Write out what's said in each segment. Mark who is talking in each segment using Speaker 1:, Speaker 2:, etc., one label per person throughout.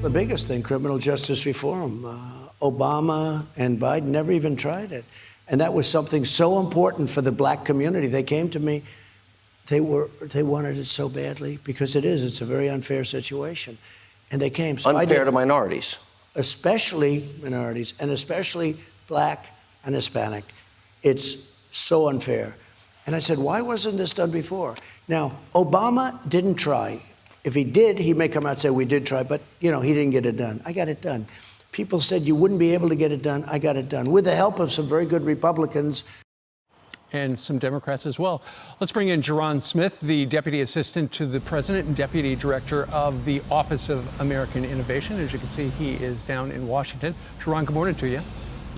Speaker 1: The biggest thing, criminal justice reform. Obama and Biden never even tried it. And that was something so important for the black community. They came to me, they wanted it so badly, because it's a very unfair situation. And they came. So
Speaker 2: unfair to minorities.
Speaker 1: Especially minorities, and especially black and Hispanic. It's so unfair. And I said, why wasn't this done before? Now, Obama didn't try. If he did, he may come out and say, we did try, but, he didn't get it done. I got it done. People said you wouldn't be able to get it done. I got it done with the help of some very good Republicans.
Speaker 3: And some Democrats as well. Let's bring in Jerron Smith, the Deputy Assistant to the President and Deputy Director of the Office of American Innovation. As you can see, he is down in Washington. Jerron, good morning to you.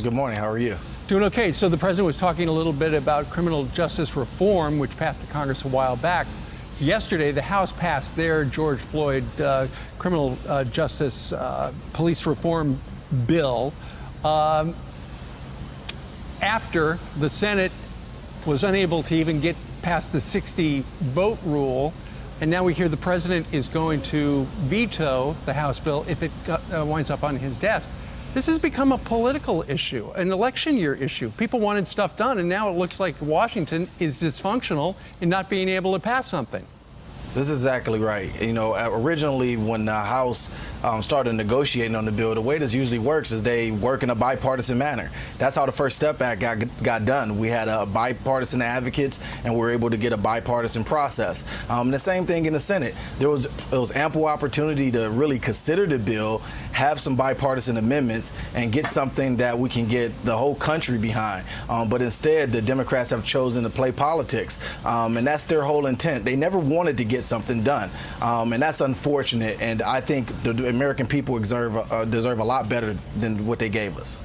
Speaker 4: Good morning. How are you?
Speaker 3: Doing okay. So the President was talking a little bit about criminal justice reform, which passed the Congress a while back. Yesterday, the House passed their George Floyd criminal justice police reform bill after the Senate was unable to even get past the 60-vote rule. And now we hear the president is going to veto the House bill if it winds up on his desk. This has become a political issue, an election year issue. People wanted stuff done, and now it looks like Washington is dysfunctional in not being able to pass something.
Speaker 4: This is exactly right. Originally when the House started negotiating on the bill, the way this usually works is they work in a bipartisan manner. That's how the First Step Act got done. We had bipartisan advocates, and we were able to get a bipartisan process. The same thing in the Senate. There was ample opportunity to really consider the bill, have some bipartisan amendments, and get something that we can get the whole country behind. But instead, the Democrats have chosen to play politics, and that's their whole intent. They never wanted to get something done, and that's unfortunate. And I think the American people deserve a lot better than what they gave us.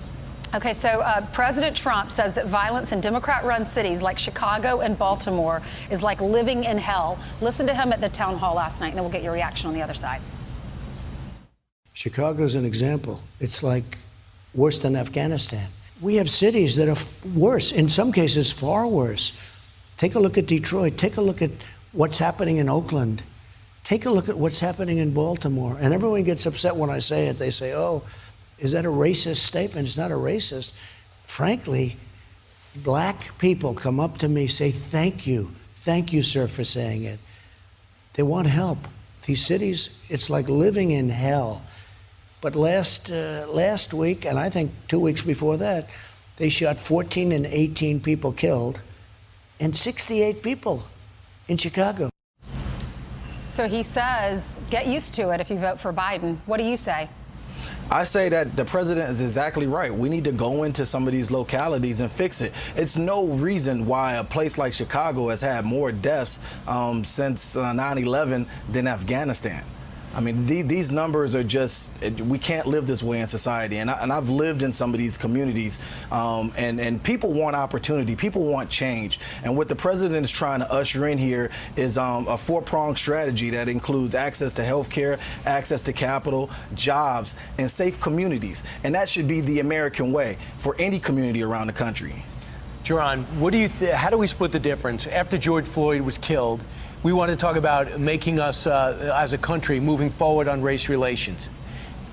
Speaker 5: Okay, so President Trump says that violence in Democrat-run cities like Chicago and Baltimore is like living in hell. Listen to him at the town hall last night, and then we'll get your reaction on the other side.
Speaker 1: Chicago's an example. It's like worse than Afghanistan. We have cities that are worse, in some cases far worse. Take a look at Detroit. Take a look at what's happening in Oakland. Take a look at what's happening in Baltimore. And everyone gets upset when I say it. They say, oh, is that a racist statement? It's not a racist. Frankly, black people come up to me, say, thank you, sir, for saying it. They want help. These cities, it's like living in hell. But last week, and I think 2 weeks before that, they shot 14 and 18 people killed and 68 people in Chicago.
Speaker 5: So he says, get used to it if you vote for Biden. What do you say?
Speaker 4: I say that the president is exactly right. We need to go into some of these localities and fix it. It's no reason why a place like Chicago has had more deaths since 9/11 than Afghanistan. I mean, these numbers are just, we can't live this way in society. And I've lived in some of these communities, and people want opportunity. People want change. And what the president is trying to usher in here is a four-pronged strategy that includes access to health care, access to capital, jobs, and safe communities. And that should be the American way for any community around the country.
Speaker 6: Jerron, what do you how do we split the difference? After George Floyd was killed, we want to talk about making us, as a country, moving forward on race relations.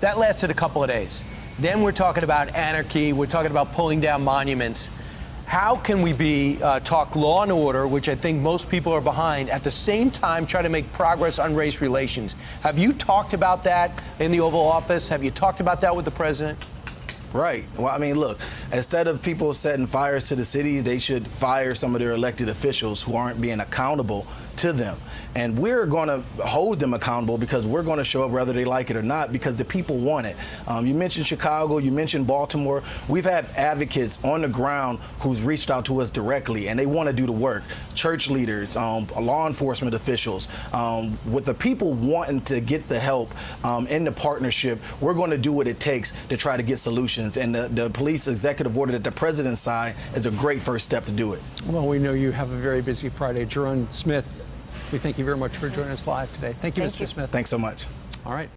Speaker 6: That lasted a couple of days. Then we're talking about anarchy. We're talking about pulling down monuments. How can we talk law and order, which I think most people are behind, at the same time try to make progress on race relations? Have you talked about that in the Oval Office? Have you talked about that with the president?
Speaker 4: Right. Well, I mean, look, instead of people setting fires to the cities, they should fire some of their elected officials who aren't being accountable to them. And we're going to hold them accountable because we're going to show up whether they like it or not, because the people want it. You mentioned Chicago, you mentioned Baltimore. We've had advocates on the ground who's reached out to us directly, and they want to do the work. Church leaders, law enforcement officials. With the people wanting to get the help in the partnership, we're going to do what it takes to try to get solutions. And the police executive order that the president signed is a great first step to do it.
Speaker 3: Well, we know you have a very busy Friday. Jerron Smith, we thank you very much for joining us live today. Thank you, Mr. Smith.
Speaker 4: Thanks so much.
Speaker 3: All right.